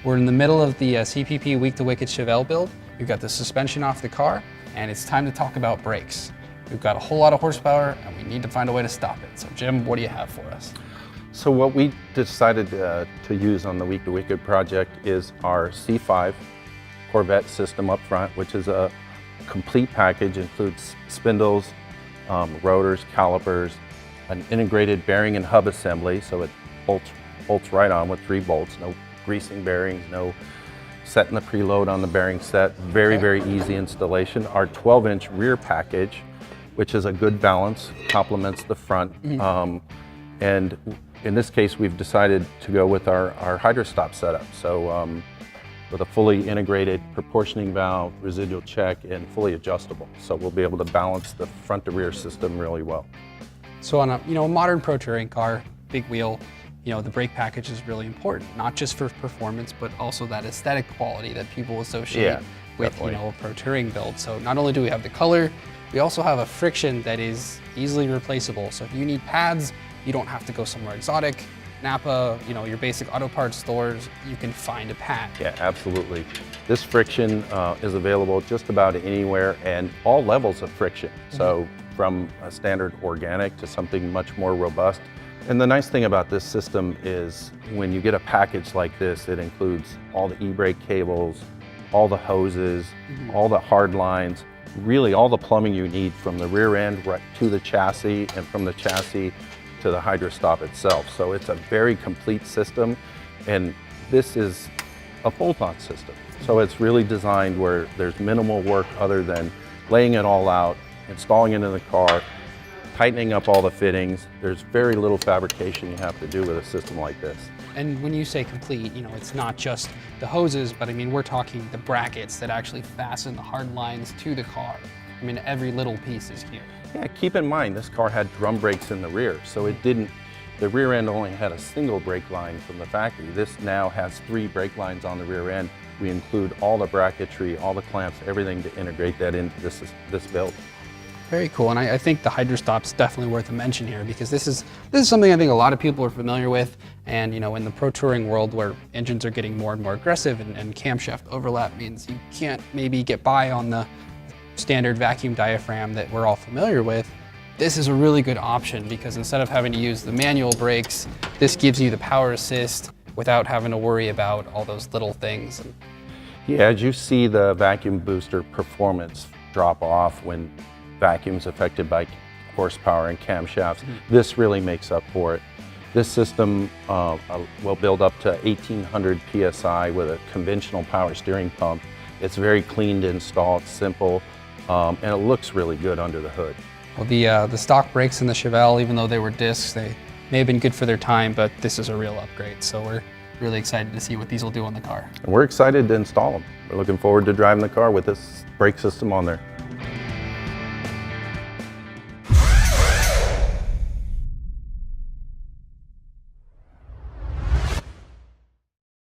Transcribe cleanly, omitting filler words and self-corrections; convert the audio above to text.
We're in the middle of the CPP Week to Wicked Chevelle build. We've got the suspension off the car, and it's time to talk about brakes. We've got a whole lot of horsepower, and we need to find a way to stop it. So Jim, what do you have for us? So what we decided to use on the Week to Wicked project is our C5 Corvette system up front, which is a complete package, includes spindles, rotors, calipers, an integrated bearing and hub assembly, so it bolts right on with 3 bolts, no greasing bearings, no setting the preload on the bearing set. Very easy installation. Our 12-inch rear package, which is a good balance, complements the front. And in this case, we've decided to go with our hydrostop setup. So with a fully integrated proportioning valve, residual check, and fully adjustable. So we'll be able to balance the front to rear system really well. So on a modern pro touring car, big wheel, the brake package is really important, not just for performance, but also that aesthetic quality that people associate with a pro touring build. So not only do we have the color, we also have a friction that is easily replaceable. So if you need pads, you don't have to go somewhere exotic. Napa, your basic auto parts stores, you can find a pad. Yeah, absolutely. This friction is available just about anywhere and all levels of friction. So from a standard organic to something much more robust. And the nice thing about this system is when you get a package like this, it includes all the Ebrake cables, all the hoses, all the hard lines, really all the plumbing you need from the rear end right to the chassis and from the chassis to the hydrostop itself. So it's a very complete system, and this is a bolt-on system. So it's really designed where there's minimal work other than laying it all out, installing it in the car, tightening up all the fittings. There's very little fabrication you have to do with a system like this. And when you say complete, it's not just the hoses, but we're talking the brackets that actually fasten the hard lines to the car. Every little piece is here. Yeah, keep in mind, this car had drum brakes in the rear, so the rear end only had a single brake line from the factory. This now has 3 brake lines on the rear end. We include all the bracketry, all the clamps, everything to integrate that into this build. Very cool, and I think the hydrostop's definitely worth a mention here, because this is something I think a lot of people are familiar with, and in the pro touring world where engines are getting more and more aggressive and camshaft overlap means you can't maybe get by on the standard vacuum diaphragm that we're all familiar with. This is a really good option because instead of having to use the manual brakes, this gives you the power assist without having to worry about all those little things. Yeah, as you see the vacuum booster performance drop off when vacuum's affected by horsepower and camshafts, this really makes up for it. This system will build up to 1800 PSI with a conventional power steering pump. It's very clean to install, it's simple, and it looks really good under the hood. Well, the stock brakes in the Chevelle, even though they were discs, they may have been good for their time, but this is a real upgrade. So we're really excited to see what these will do on the car. And we're excited to install them. We're looking forward to driving the car with this brake system on there.